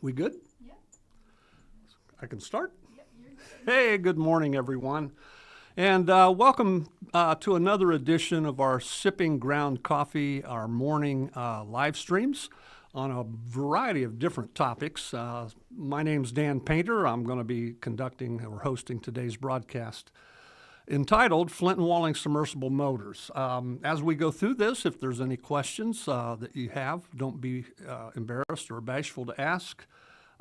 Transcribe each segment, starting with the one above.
We good? Yep. I can start? Yep, you're good. Hey, good morning, everyone. And welcome to another edition of our Sipping Ground Coffee, our morning live streams on a variety of different topics. My name's Dan Painter. I'm going to be conducting or hosting today's broadcast entitled Flint Walling Submersible Motors. As we go through this, if there's any questions that you have, don't be embarrassed or bashful to ask.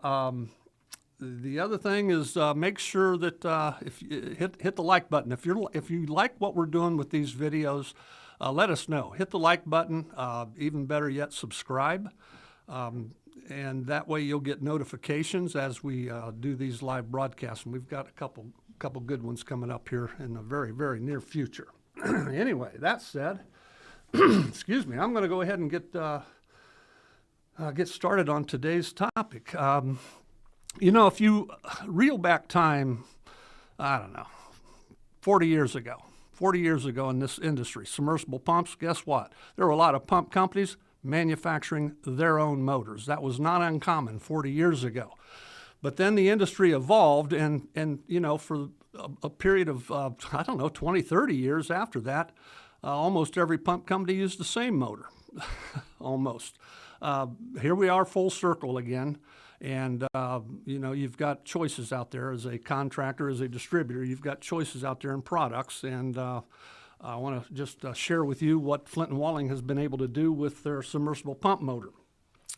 The other thing is make sure that if you hit the like button. If you like what we're doing with these videos, let us know. Hit the like button. Even better yet, subscribe. And that way you'll get notifications as we do these live broadcasts. And we've got a couple good ones coming up here in the very, very near future. Anyway, that said, excuse me, I'm going to go ahead and get started on today's topic. You know, if you reel back time, I don't know, 40 years ago in this industry, submersible pumps, guess what? There were a lot of pump companies manufacturing their own motors. That was not uncommon 40 years ago. But then the industry evolved, and you know, for a period of, 20, 30 years after that, almost every pump company used the same motor, almost. Here we are full circle again. And, you know, you've got choices out there as a contractor, as a distributor. You've got choices out there in products. And I want to just share with you what Flint Walling has been able to do with their submersible pump motor,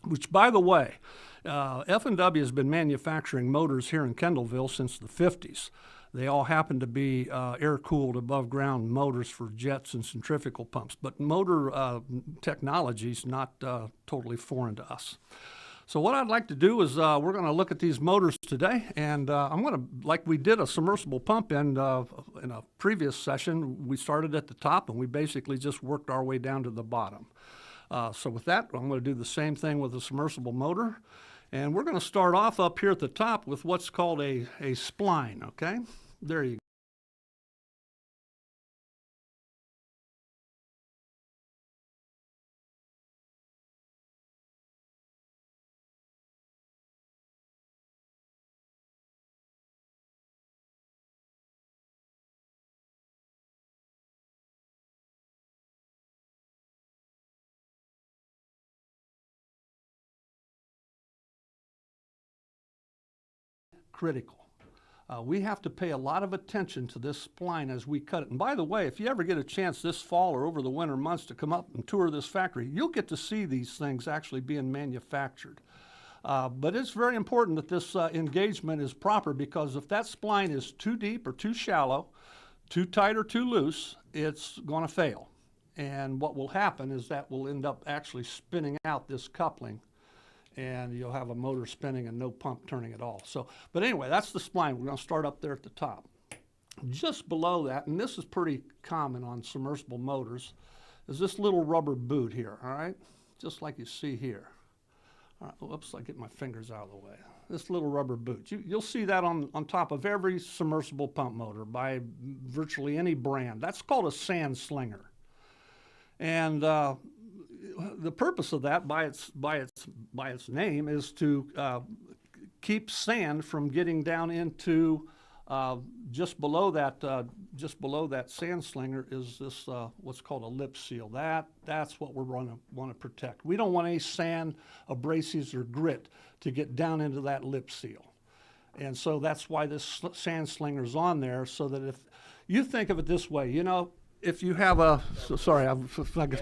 which, by the way, F&W has been manufacturing motors here in Kendallville since the 50s. They all happen to be air-cooled above-ground motors for jets and centrifugal pumps. But motor technology is not totally foreign to us. So what I'd like to do is we're going to look at these motors today, and I'm going to, like we did a submersible pump in a previous session, we started at the top and we basically just worked our way down to the bottom. So with that, I'm going to do the same thing with a submersible motor, and we're going to start off up here at the top with what's called a spline, okay? There you go. Critical. We have to pay a lot of attention to this spline as we cut it. And by the way, if you ever get a chance this fall or over the winter months to come up and tour this factory, you'll get to see these things actually being manufactured. But it's very important that this engagement is proper, because if that spline is too deep or too shallow, too tight or too loose, it's going to fail. And what will happen is that will end up actually spinning out this coupling, and you'll have a motor spinning and no pump turning at all. So, but anyway, that's the spline. We're going to start up there at the top. Just below that, and this is pretty common on submersible motors, is this little rubber boot here, all right? Just like you see here. All right, whoops, I get my fingers out of the way. This little rubber boot. You'll see that on top of every submersible pump motor by virtually any brand. That's called a sand slinger. And the purpose of that, by its name, is to keep sand from getting down into just below that sand slinger is this what's called a lip seal. That's what we're want to protect. We don't want any sand, abrasives, or grit to get down into that lip seal. And so that's why this sand slinger is on there, so that if you think of it this way, you know, if you have a,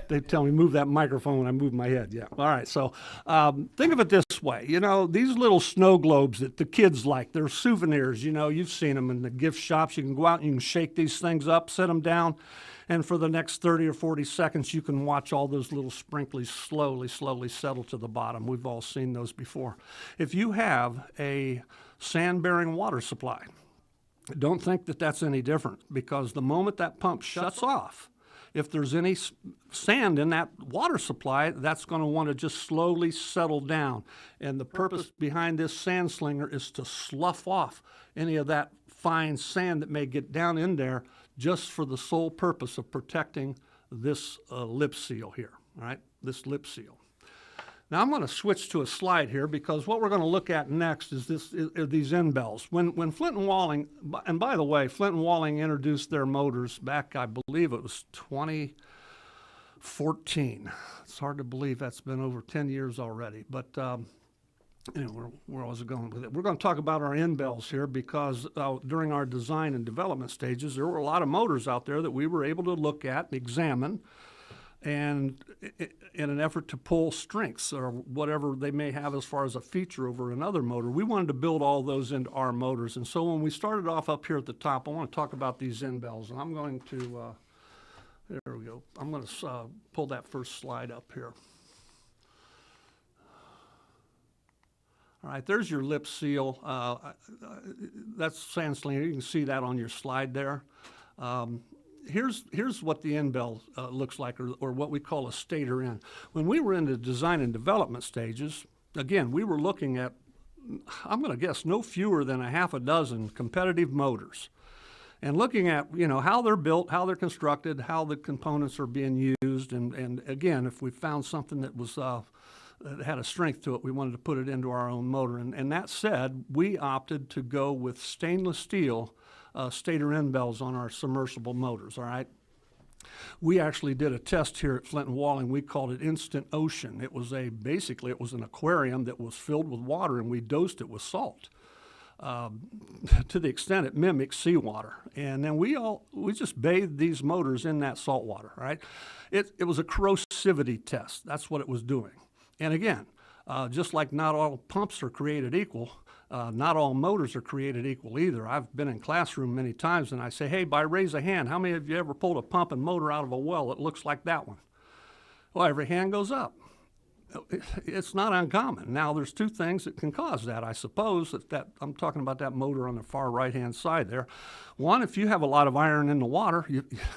they tell me move that microphone when I move my head. Yeah. All right. So think of it this way. You know, these little snow globes that the kids like, they're souvenirs. You know, you've seen them in the gift shops. You can go out and you can shake these things up, set them down, and for the next 30 or 40 seconds, you can watch all those little sprinklies slowly settle to the bottom. We've all seen those before. If you have a sand-bearing water supply, don't think that that's any different, because the moment that pump shuts off, if there's any sand in that water supply, that's going to want to just slowly settle down. And the purpose behind this sand slinger is to slough off any of that fine sand that may get down in there, just for the sole purpose of protecting this lip seal here, all right, this lip seal. Now I'm going to switch to a slide here because what we're going to look at next is these end bells. When Flint and Walling, and by the way, Flint and Walling introduced their motors back, I believe it was 2014. It's hard to believe that's been over 10 years already, but anyway, where was I going with it? We're going to talk about our end bells here because during our design and development stages, there were a lot of motors out there that we were able to look at, examine, and in an effort to pull strengths or whatever they may have as far as a feature over another motor, we wanted to build all those into our motors. And so when we started off up here at the top, I want to talk about these end bells. And I'm going to, there we go. I'm going to pull that first slide up here. All right, there's your lip seal. That's sand slinger. You can see that on your slide there. Here's what the end bell looks like, or what we call a stator end. When we were in the design and development stages, again, we were looking at, I'm going to guess, no fewer than a half a dozen competitive motors. And looking at, how they're built, how they're constructed, how the components are being used. And again, if we found something that was that had a strength to it, we wanted to put it into our own motor. And that said, we opted to go with stainless steel stator end bells on our submersible motors, all right? We actually did a test here at Flint Walling. We called it Instant Ocean. It was basically it was an aquarium that was filled with water, and we dosed it with salt to the extent it mimics seawater. And then we just bathed these motors in that salt water, right? It was a corrosivity test. That's what it was doing. And again, just like not all pumps are created equal, not all motors are created equal either. I've been in classroom many times and I say, hey, by raise of hand, how many of you ever pulled a pump and motor out of a well that looks like that one? Well, every hand goes up. It's not uncommon. Now, there's two things that can cause that, I suppose. I'm talking about that motor on the far right-hand side there. One, if you have a lot of iron in the water,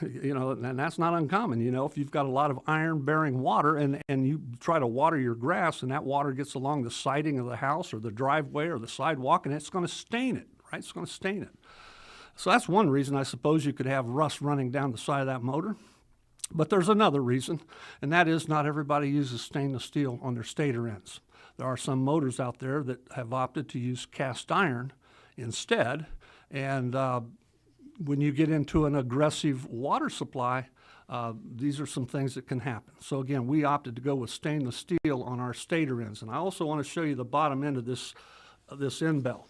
and that's not uncommon. If you've got a lot of iron-bearing water and you try to water your grass and that water gets along the siding of the house or the driveway or the sidewalk, and it's going to stain it, right? It's going to stain it. So that's one reason I suppose you could have rust running down the side of that motor. But there's another reason, and that is not everybody uses stainless steel on their stator ends. There are some motors out there that have opted to use cast iron instead, and when you get into an aggressive water supply, these are some things that can happen. So again, we opted to go with stainless steel on our stator ends, and I also want to show you the bottom end of this end bell.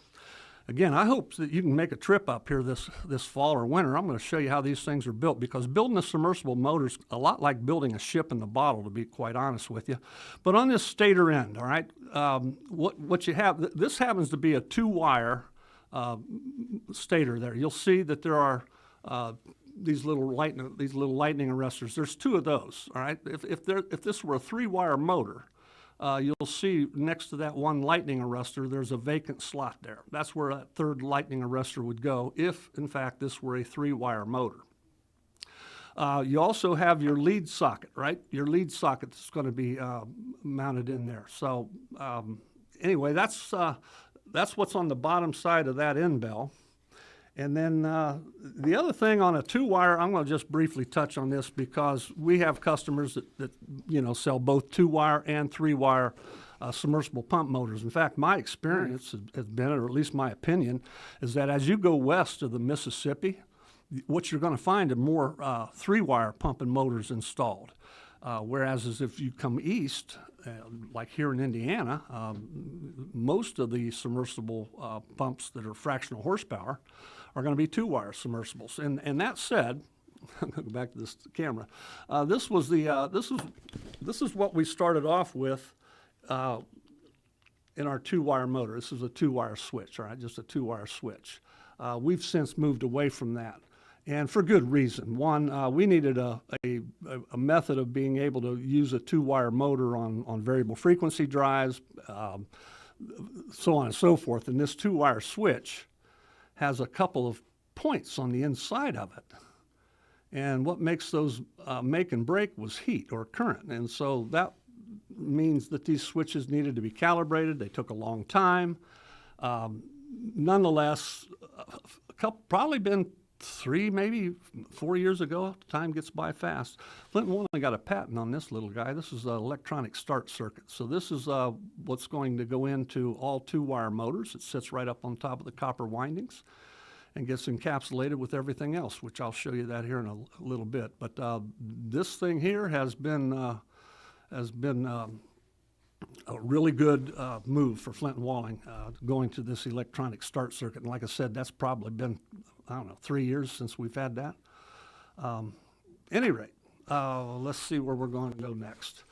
Again, I hope that you can make a trip up here this fall or winter. I'm going to show you how these things are built, because building a submersible motor is a lot like building a ship in the bottle, to be quite honest with you. But on this stator end, all right, what you have, this happens to be a 2-wire stator there. You'll see that there are these little lightning arresters. There's 2 of those, all right? If this were a 3-wire motor, you'll see next to that one lightning arrestor, there's a vacant slot there. That's where that 3rd lightning arrestor would go if, in fact, this were a 3-wire motor. You also have your lead socket, right? Your lead socket that's going to be mounted in there. So anyway, that's what's on the bottom side of that end bell. And then the other thing on a 2-wire, I'm going to just briefly touch on this because we have customers that sell both 2-wire and 3-wire submersible pump motors. In fact, my experience has been, or at least my opinion, is that as you go west of the Mississippi, what you're going to find are more 3-wire pumping motors installed. Whereas as if you come east, like here in Indiana, most of the submersible pumps that are fractional horsepower are going to be 2-wire submersibles. And that said, I'm going to go back to this camera. This is what we started off with in our 2-wire motor. This is a 2-wire switch, all right, just a 2-wire switch. We've since moved away from that, and for good reason. One, we needed a method of being able to use a 2-wire motor on variable frequency drives, so on and so forth. And this 2-wire switch has a couple of points on the inside of it. And what makes those make and break was heat or current. And so that means that these switches needed to be calibrated. They took a long time. Nonetheless, probably been maybe 4 years ago. Time gets by fast. Flint Walling got a patent on this little guy. This is an electronic start circuit. So this is what's going to go into all 2-wire motors. It sits right up on top of the copper windings and gets encapsulated with everything else, which I'll show you that here in a little bit. But this thing here has been a really good move for Flint Walling, going to this electronic start circuit. And like I said, that's probably been, I don't know, 3 years since we've had that. Any rate, let's see where we're going to go next.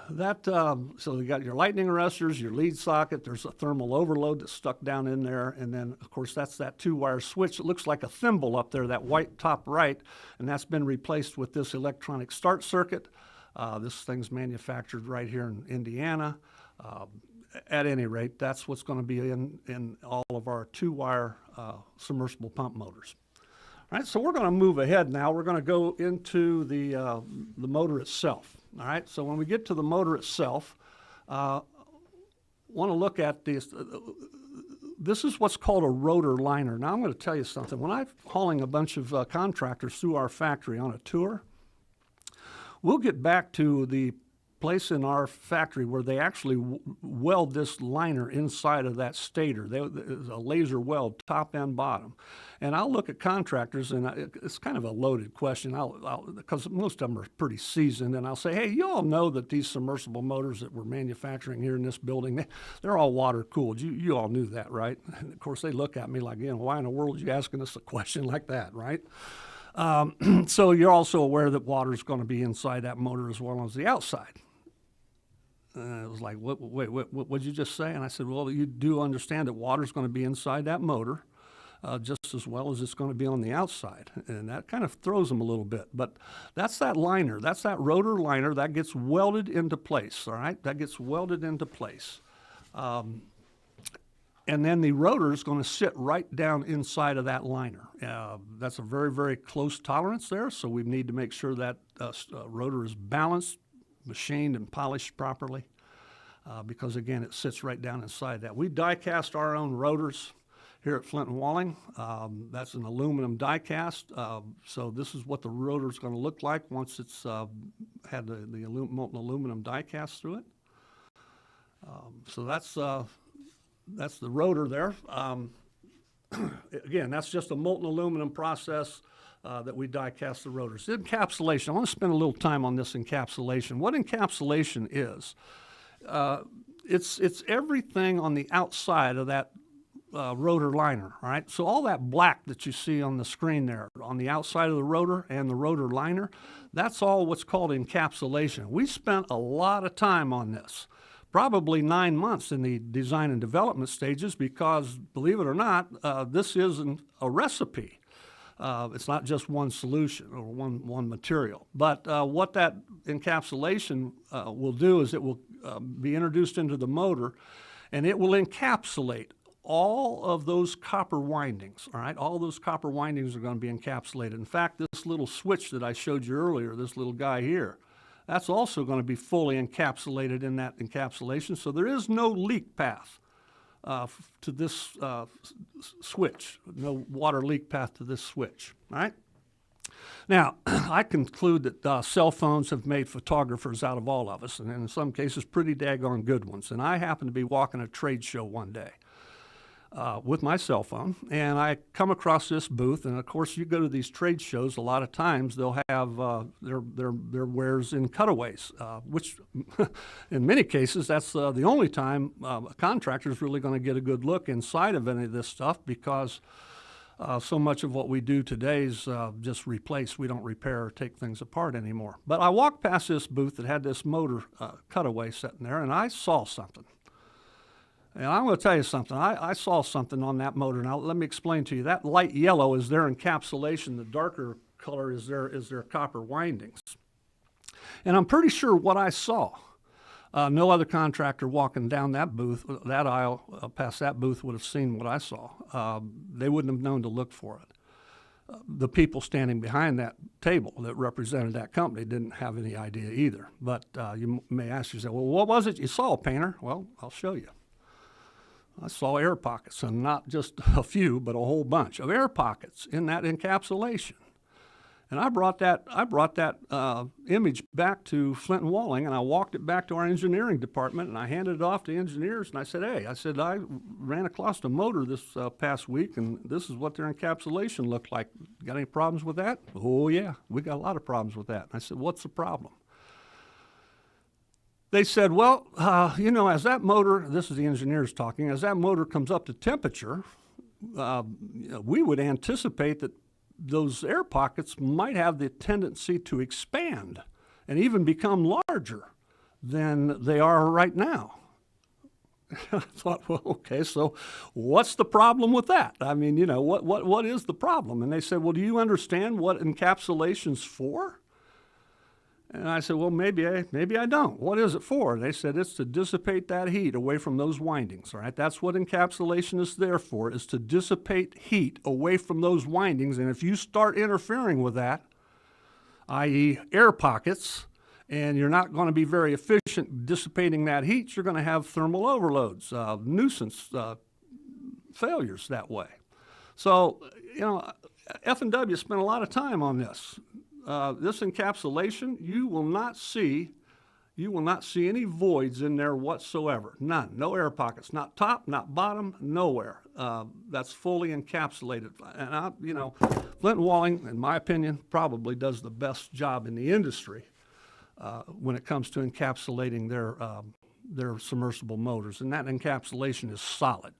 So you got your lightning arresters, your lead socket, there's a thermal overload that's stuck down in there, and then of course that's that 2-wire switch. It looks like a thimble up there, that white top right, and that's been replaced with this electronic start circuit. This thing's manufactured right here in Indiana. At any rate, that's what's going to be in all of our 2-wire submersible pump motors. All right, so we're going to move ahead now. We're going to go into the motor itself. All right, so when we get to the motor itself, want to look at this. This is what's called a rotor liner. Now I'm going to tell you something. When I'm hauling a bunch of contractors through our factory on a tour, we'll get back to the place in our factory where they actually weld this liner inside of that stator. There's a laser weld, top and bottom. And I'll look at contractors, and it's kind of a loaded question, because most of them are pretty seasoned, and I'll say, hey, you all know that these submersible motors that we're manufacturing here in this building, they're all water cooled. You all knew that, right? And of course, they look at me like, why in the world are you asking us a question like that, right? So you're also aware that water is going to be inside that motor as well as the outside. It was like, wait, what did you just say? And I said, well, you do understand that water is going to be inside that motor just as well as it's going to be on the outside. And that kind of throws them a little bit. But that's that liner. That's that rotor liner that gets welded into place, all right? That gets welded into place. And then the rotor is going to sit right down inside of that liner. That's a very, very close tolerance there, so we need to make sure that rotor is balanced, machined, and polished properly, because, again, it sits right down inside that. We die cast our own rotors here at Flint Walling. That's an aluminum die cast, so this is what the rotor is going to look like once it's had the molten aluminum die cast through it. So that's the rotor there. Again, that's just a molten aluminum process that we die cast the rotors. Encapsulation, I want to spend a little time on this encapsulation. What encapsulation is, it's everything on the outside of that rotor liner, all right? So all that black that you see on the screen there, on the outside of the rotor and the rotor liner, that's all what's called encapsulation. We spent a lot of time on this. Probably 9 months in the design and development stages, because, believe it or not, this isn't a recipe. It's not just one solution or one material. But what that encapsulation will do is it will be introduced into the motor, and it will encapsulate all of those copper windings, all right? All those copper windings are going to be encapsulated. In fact, this little switch that I showed you earlier, this little guy here, that's also going to be fully encapsulated in that encapsulation, so there is no leak path to this switch, no water leak path to this switch, all right? Now, I conclude that cell phones have made photographers out of all of us, and in some cases pretty daggone good ones. And I happened to be walking a trade show one day with my cell phone, and I come across this booth, and of course you go to these trade shows, a lot of times they'll have their wares in cutaways, which in many cases that's the only time a contractor is really going to get a good look inside of any of this stuff, because so much of what we do today is just replace. We don't repair or take things apart anymore. But I walked past this booth that had this motor cutaway sitting there, and I saw something. And I'm going to tell you something. I saw something on that motor. Now, let me explain to you. That light yellow is their encapsulation. The darker color is their copper windings. And I'm pretty sure what I saw, no other contractor walking down that booth, that aisle, past that booth would have seen what I saw. They wouldn't have known to look for it. The people standing behind that table that represented that company didn't have any idea either. But you may ask yourself, well, what was it you saw, Painter? Well, I'll show you. I saw air pockets, and not just a few, but a whole bunch of air pockets in that encapsulation. And I brought that image back to Flint Walling, and I walked it back to our engineering department, and I handed it off to engineers, and I said, hey, I ran across a motor this past week, and this is what their encapsulation looked like. Got any problems with that? Oh, yeah, we got a lot of problems with that. And I said, what's the problem? They said, well, as that motor, this is the engineers talking, as that motor comes up to temperature, we would anticipate that those air pockets might have the tendency to expand and even become larger than they are right now. I thought, well, okay, so what's the problem with that? I mean, what is the problem? And they said, well, do you understand what encapsulation's for? And I said, well, maybe I don't. What is it for? They said it's to dissipate that heat away from those windings, all right? That's what encapsulation is there for, is to dissipate heat away from those windings. And if you start interfering with that, i.e. air pockets, and you're not going to be very efficient dissipating that heat, you're going to have thermal overloads, nuisance failures that way. So, F&W spent a lot of time on this. This encapsulation, you will not see any voids in there whatsoever. None. No air pockets. Not top, not bottom, nowhere. That's fully encapsulated. And Flint Walling, in my opinion, probably does the best job in the industry when it comes to encapsulating their submersible motors. And that encapsulation is solid.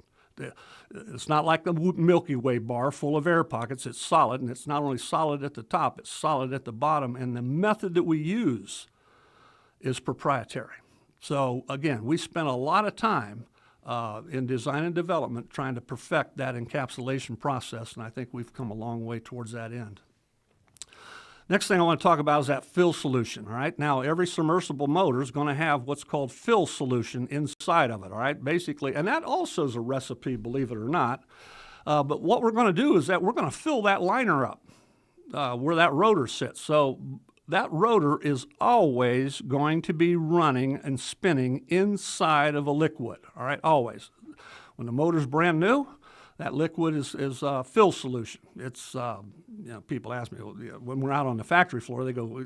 It's not like the Milky Way bar full of air pockets. It's solid, and it's not only solid at the top, it's solid at the bottom, and the method that we use is proprietary. So again, we spent a lot of time in design and development trying to perfect that encapsulation process, and I think we've come a long way towards that end. Next thing I want to talk about is that fill solution, all right? Now, every submersible motor is going to have what's called fill solution inside of it, all right? Basically, and that also is a recipe, believe it or not. But what we're going to do is that we're going to fill that liner up where that rotor sits. So that rotor is always going to be running and spinning inside of a liquid, all right? Always. When the motor's brand new, that liquid is fill solution. It's, people ask me, when we're out on the factory floor, they go,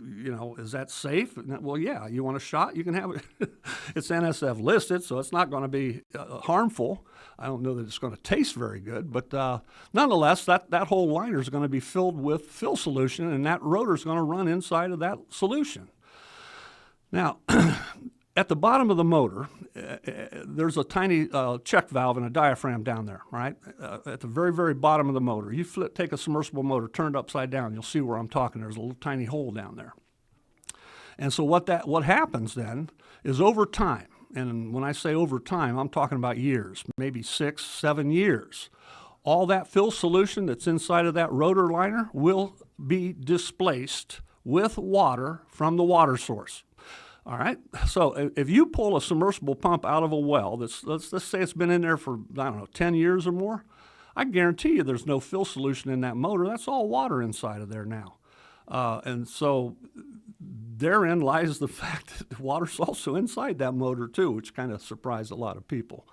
is that safe? Well, yeah, you want a shot? You can have it. It's NSF listed, so it's not going to be harmful. I don't know that it's going to taste very good, but nonetheless, that whole liner is going to be filled with fill solution, and that rotor is going to run inside of that solution. Now, at the bottom of the motor, there's a tiny check valve and a diaphragm down there, right? At the very, very bottom of the motor. You take a submersible motor, turn it upside down, you'll see where I'm talking. There's a little tiny hole down there. And so what happens then is over time, and when I say over time, I'm talking about years, maybe 6, 7 years, all that fill solution that's inside of that rotor liner will be displaced with water from the water source. All right, so if you pull a submersible pump out of a well, let's say it's been in there for, 10 years or more, I guarantee you there's no fill solution in that motor. That's all water inside of there now. And so therein lies the fact that the water's also inside that motor too, which kind of surprised a lot of people.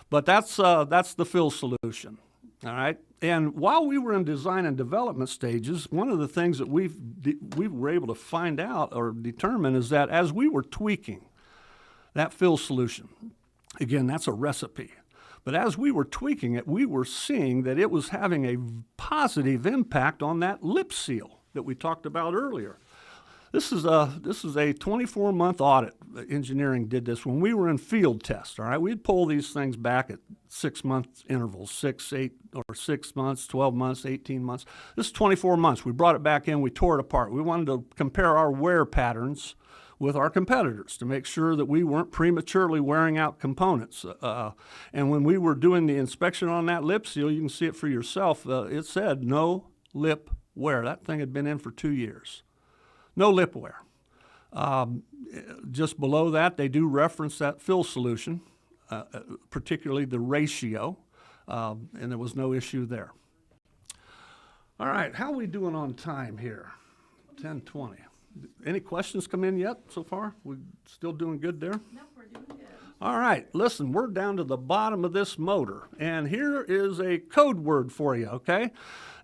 But that's the fill solution. All right, and while we were in design and development stages, one of the things that we were able to find out or determine is that as we were tweaking that fill solution, again, that's a recipe, but as we were tweaking it, we were seeing that it was having a positive impact on that lip seal that we talked about earlier. This is a 24-month audit. Engineering did this when we were in field tests, all right? We'd pull these things back at 6-month intervals, 6, 8, or 6 months, 12 months, 18 months. This is 24 months. We brought it back in, we tore it apart. We wanted to compare our wear patterns with our competitors to make sure that we weren't prematurely wearing out components. And when we were doing the inspection on that lip seal, you can see it for yourself, it said no lip wear. That thing had been in for 2 years. No lip wear. Just below that, they do reference that fill solution, particularly the ratio, and there was no issue there. All right, how are we doing on time here? 10:20. Any questions come in yet so far? We still doing good there? No, we're doing good. All right, listen, we're down to the bottom of this motor, and here is a code word for you, okay?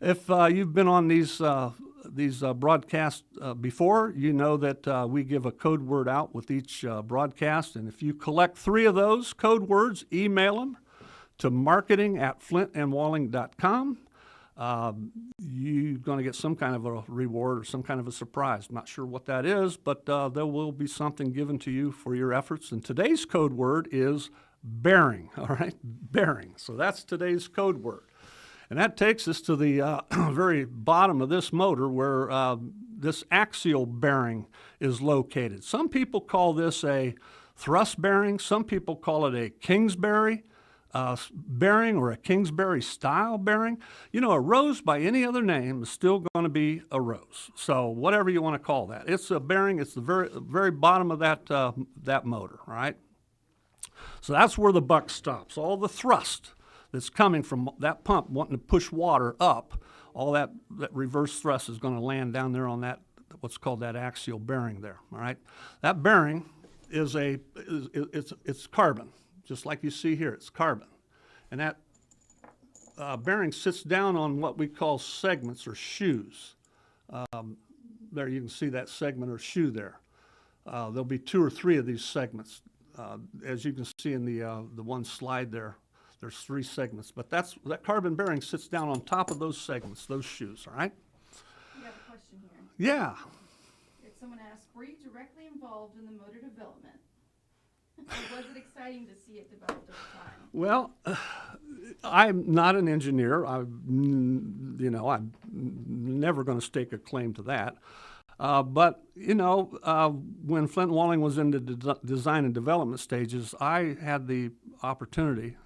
If you've been on these broadcasts before, you know that we give a code word out with each broadcast, and if you collect 3 of those code words, email them to marketing@flintandwalling.com. You're going to get some kind of a reward or some kind of a surprise. I'm not sure what that is, but there will be something given to you for your efforts. And today's code word is bearing, all right? Bearing. So that's today's code word. And that takes us to the very bottom of this motor where this axial bearing is located. Some people call this a thrust bearing. Some people call it a Kingsbury bearing or a Kingsbury style bearing. You know, a rose by any other name is still going to be a rose. So whatever you want to call that. It's a bearing. It's the very bottom of that motor, right? So that's where the buck stops. All the thrust that's coming from that pump wanting to push water up, all that reverse thrust is going to land down there on that, what's called that axial bearing there, all right? That bearing is it's carbon. Just like you see here, it's carbon. And that bearing sits down on what we call segments or shoes. There you can see that segment or shoe there. There'll be 2 or 3 of these segments. As you can see in the one slide there, there's 3 segments. But that carbon bearing sits down on top of those segments, those shoes, all right? We have a question here. Yeah. Someone asked, were you directly involved in the motor development? Or was it exciting to see it developed over time? Well, I'm not an engineer. I'm never going to stake a claim to that. But, when Flint Walling was in the design and development stages, I had the opportunity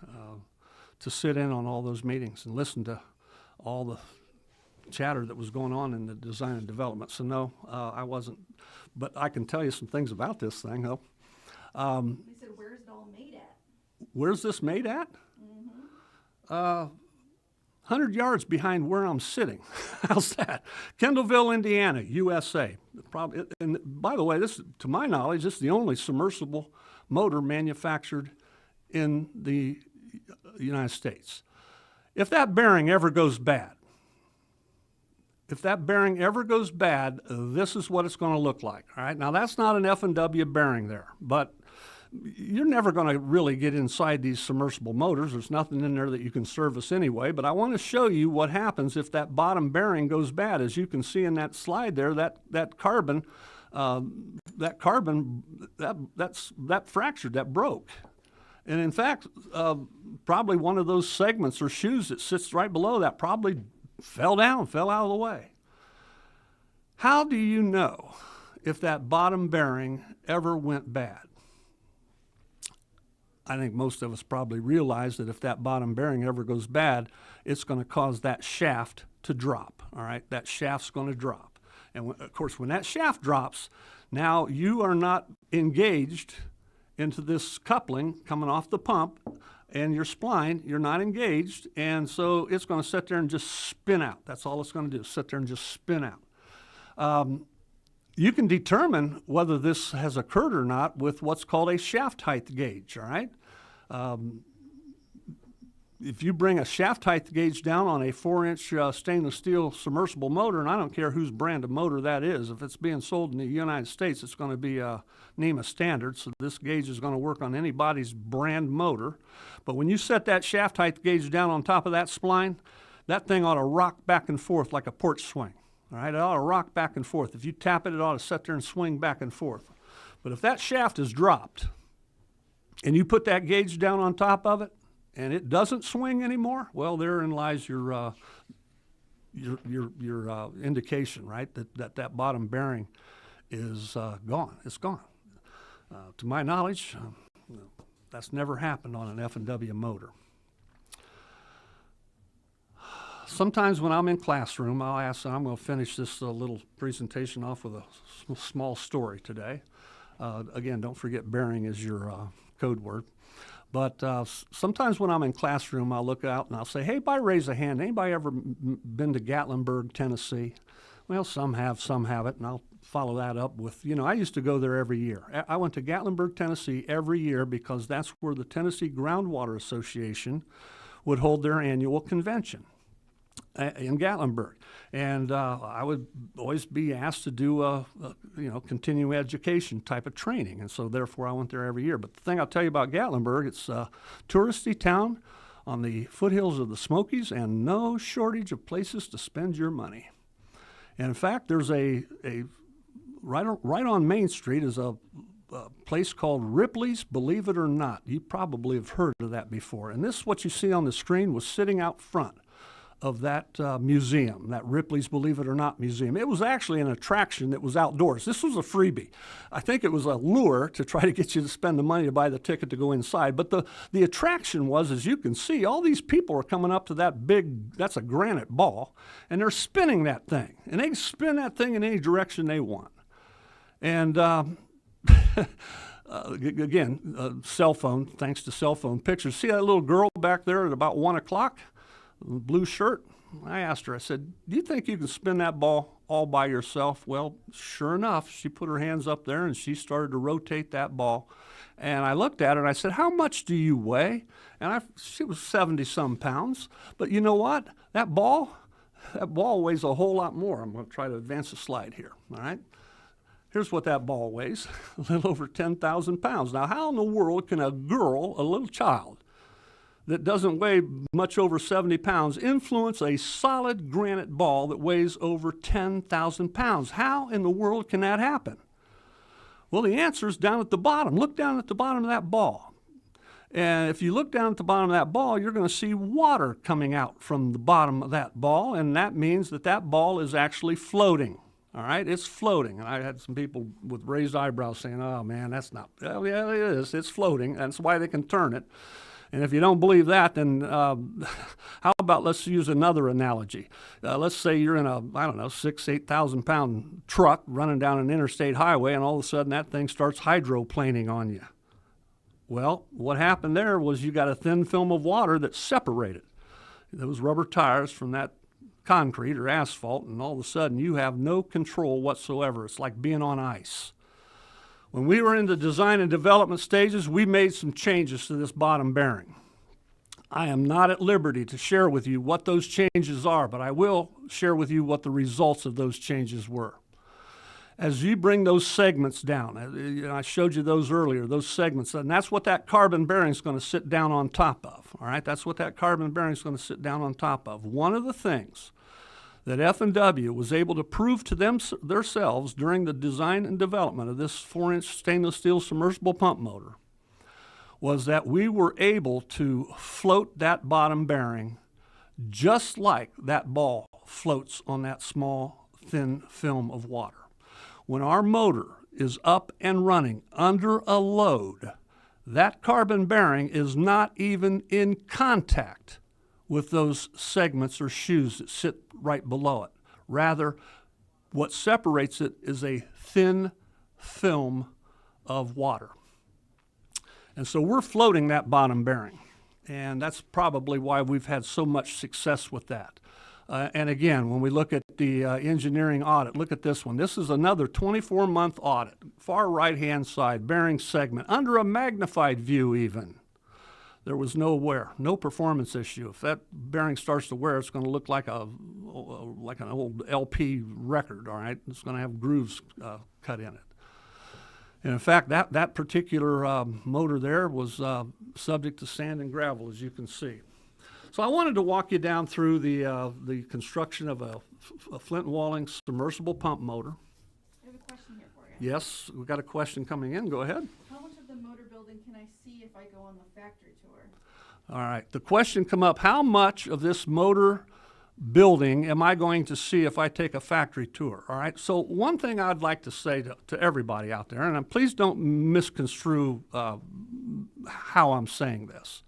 to sit in on all those meetings and listen to all the chatter that was going on in the design and development. So, no, I wasn't. But I can tell you some things about this thing, though. They said, where's it all made at? Where's this made at? Mm-hmm. 100 yards behind where I'm sitting. How's that? Kendallville, Indiana, USA. And by the way, this, to my knowledge, this is the only submersible motor manufactured in the United States. If that bearing ever goes bad, this is what it's going to look like. All right. Now that's not an F&W bearing there, but you're never going to really get inside these submersible motors. There's nothing in there that you can service anyway. But I want to show you what happens if that bottom bearing goes bad. As you can see in that slide there, that carbon fractured, that broke. And in fact, probably one of those segments or shoes that sits right below that probably fell out of the way. How do you know if that bottom bearing ever went bad? I think most of us probably realize that if that bottom bearing ever goes bad, it's going to cause that shaft to drop, all right? That shaft's going to drop. And of course, when that shaft drops, now you are not engaged into this coupling coming off the pump and your spline, you're not engaged, and so it's going to sit there and just spin out. That's all it's going to do, sit there and just spin out. You can determine whether this has occurred or not with what's called a shaft height gauge, all right? If you bring a shaft height gauge down on a 4-inch stainless steel submersible motor, and I don't care whose brand of motor that is, if it's being sold in the United States, it's going to be a NEMA standard, so this gauge is going to work on anybody's brand motor. But when you set that shaft height gauge down on top of that spline, that thing ought to rock back and forth like a porch swing. All right, it ought to rock back and forth. If you tap it, it ought to sit there and swing back and forth. But if that shaft is dropped and you put that gauge down on top of it and it doesn't swing anymore, well, therein lies your indication, right? That bottom bearing is gone. It's gone. To my knowledge, that's never happened on an F&W motor. Sometimes when I'm in classroom, I'll ask, I'm going to finish this little presentation off with a small story today. Again, don't forget bearing is your code word. But sometimes when I'm in classroom, I'll look out and I'll say, hey, by raise a hand, anybody ever been to Gatlinburg, Tennessee? Well, some have, some haven't, and I'll follow that up with, I used to go there every year. I went to Gatlinburg, Tennessee every year because that's where the Tennessee Groundwater Association would hold their annual convention in Gatlinburg. And I would always be asked to do a continuing education type of training. And so therefore I went there every year. But the thing I'll tell you about Gatlinburg, it's a touristy town on the foothills of the Smokies and no shortage of places to spend your money. And in fact, there's right on Main Street is a place called Ripley's Believe It or Not. You probably have heard of that before. And this, what you see on the screen, was sitting out front of that museum, that Ripley's Believe It or Not museum. It was actually an attraction that was outdoors. This was a freebie. I think it was a lure to try to get you to spend the money to buy the ticket to go inside. But the attraction was, as you can see, all these people are coming up to that big, that's a granite ball, and they're spinning that thing. And they can spin that thing in any direction they want. And again, cell phone, thanks to cell phone pictures. See that little girl back there at about 1 o'clock? Blue shirt. I asked her, I said, do you think you can spin that ball all by yourself? Well, sure enough, she put her hands up there and she started to rotate that ball. And I looked at her and I said, how much do you weigh? And she was 70-some pounds. But you know what? That ball weighs a whole lot more. I'm going to try to advance the slide here, all right? Here's what that ball weighs, a little over 10,000 pounds. Now, how in the world can a girl, a little child, that doesn't weigh much over 70 pounds influence a solid granite ball that weighs over 10,000 pounds? How in the world can that happen? Well, the answer is down at the bottom. Look down at the bottom of that ball. And if you look down at the bottom of that ball, you're going to see water coming out from the bottom of that ball, and that means that that ball is actually floating. All right, it's floating. And I had some people with raised eyebrows saying, oh man, that's not, well, yeah, it is. It's floating. That's why they can turn it. And if you don't believe that, then how about let's use another analogy. Let's say you're in a, 8,000 pound truck running down an interstate highway, and all of a sudden that thing starts hydroplaning on you. Well, what happened there was you got a thin film of water that separated those rubber tires from that concrete or asphalt, and all of a sudden you have no control whatsoever. It's like being on ice. When we were in the design and development stages, we made some changes to this bottom bearing. I am not at liberty to share with you what those changes are, but I will share with you what the results of those changes were. As you bring those segments down, I showed you those earlier, those segments, and that's what that carbon bearing is going to sit down on top of, all right? That's what that carbon bearing is going to sit down on top of. One of the things that F&W was able to prove to themselves during the design and development of this 4-inch stainless steel submersible pump motor was that we were able to float that bottom bearing just like that ball floats on that small, thin film of water. When our motor is up and running under a load, that carbon bearing is not even in contact with those segments or shoes that sit right below it. Rather, what separates it is a thin film of water. And so we're floating that bottom bearing, and that's probably why we've had so much success with that. And again, when we look at the engineering audit, look at this one. This is another 24-month audit, far right-hand side, bearing segment, under a magnified view even. There was no wear, no performance issue. If that bearing starts to wear, it's going to look like an old LP record, all right? It's going to have grooves cut in it. And in fact, that particular motor there was subject to sand and gravel, as you can see. So I wanted to walk you down through the construction of a Flint Walling submersible pump motor. I have a question here for you. Yes, we've got a question coming in. Go ahead. How much of the motor building can I see if I go on the factory tour? All right. The question come up, how much of this motor building am I going to see if I take a factory tour? All right. So one thing I'd like to say to everybody out there, and please don't misconstrue how I'm saying this.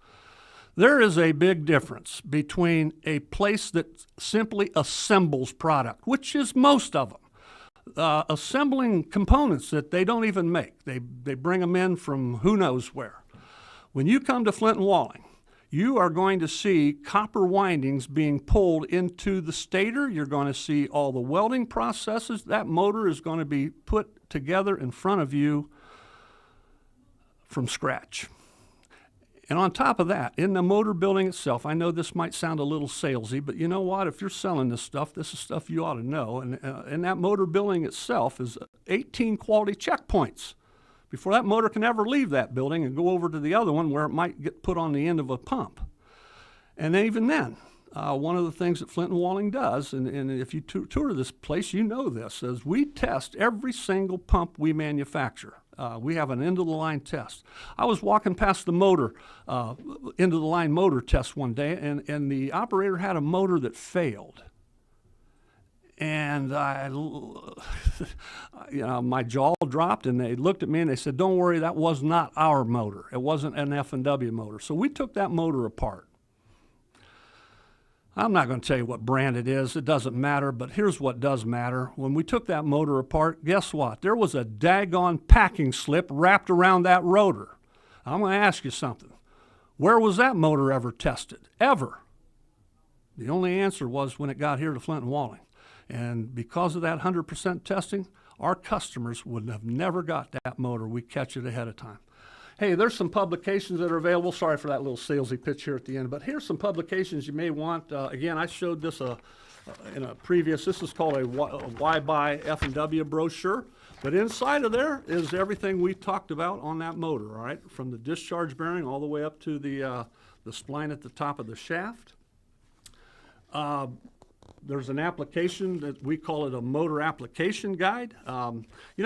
There is a big difference between a place that simply assembles product, which is most of them, assembling components that they don't even make. They bring them in from who knows where. When you come to Flint Walling, you are going to see copper windings being pulled into the stator. You're going to see all the welding processes. That motor is going to be put together in front of you from scratch. And on top of that, in the motor building itself, I know this might sound a little salesy, but you know what? If you're selling this is stuff you ought to know. And that motor building itself is 18 quality checkpoints before that motor can ever leave that building and go over to the other one where it might get put on the end of a pump. And even then, one of the things that Flint Walling does, and if you tour this place, you know this, is we test every single pump we manufacture. We have an end-of-the-line test. I was walking past the motor, end-of-the-line motor test one day, and the operator had a motor that failed. And my jaw dropped, and they looked at me and they said, "Don't worry, that was not our motor. It wasn't an F&W motor." So we took that motor apart. I'm not going to tell you what brand it is. It doesn't matter, but here's what does matter. When we took that motor apart, guess what? There was a daggone packing slip wrapped around that rotor. I'm going to ask you something. Where was that motor ever tested? Ever? The only answer was when it got here to Flint Walling. And because of that 100% testing, our customers would have never got that motor. We catch it ahead of time. Hey, there's some publications that are available. Sorry for that little salesy pitch here at the end, but here's some publications you may want. Again, I showed this in a previous, this is called a Why Buy F&W brochure, but inside of there is everything we talked about on that motor, all right? From the discharge bearing all the way up to the spline at the top of the shaft. There's an application that we call it a motor application guide.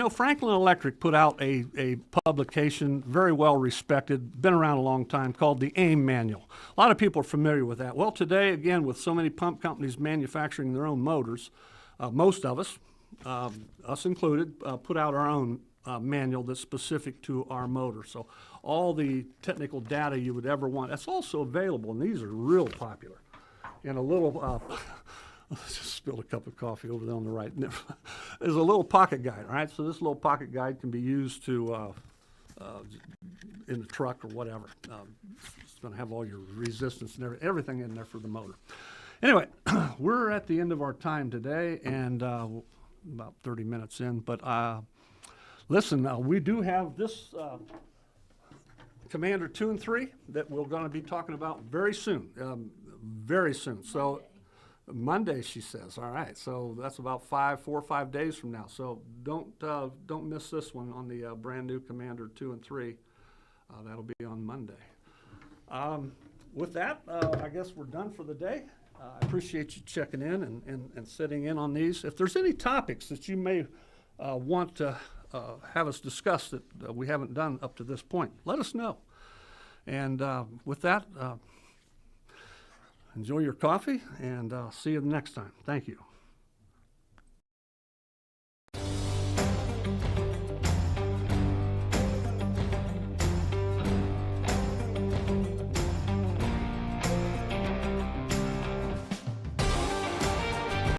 Franklin Electric put out a publication, very well respected, been around a long time, called the AIM Manual. A lot of people are familiar with that. Well, today, again, with so many pump companies manufacturing their own motors, most of us, us included, put out our own manual that's specific to our motor. So all the technical data you would ever want, that's also available, and these are real popular. In a little... I just spilled a cup of coffee over there on the right. There's a little pocket guide, all right? So this little pocket guide can be used to in the truck or whatever. It's going to have all your resistance and everything in there for the motor. Anyway, we're at the end of our time today, and about 30 minutes in. But listen, we do have this Commander 2 and 3 that we're going to be talking about very soon. Very soon. So. Monday, she says. All right, so that's about 4 or 5 days from now. So don't miss this one on the brand new Commander 2 and 3. That'll be on Monday. With that, I guess we're done for the day. I appreciate you checking in and sitting in on these. If there's any topics that you may want to have us discuss that we haven't done up to this point, let us know. And with that, enjoy your coffee, and see you the next time. Thank you.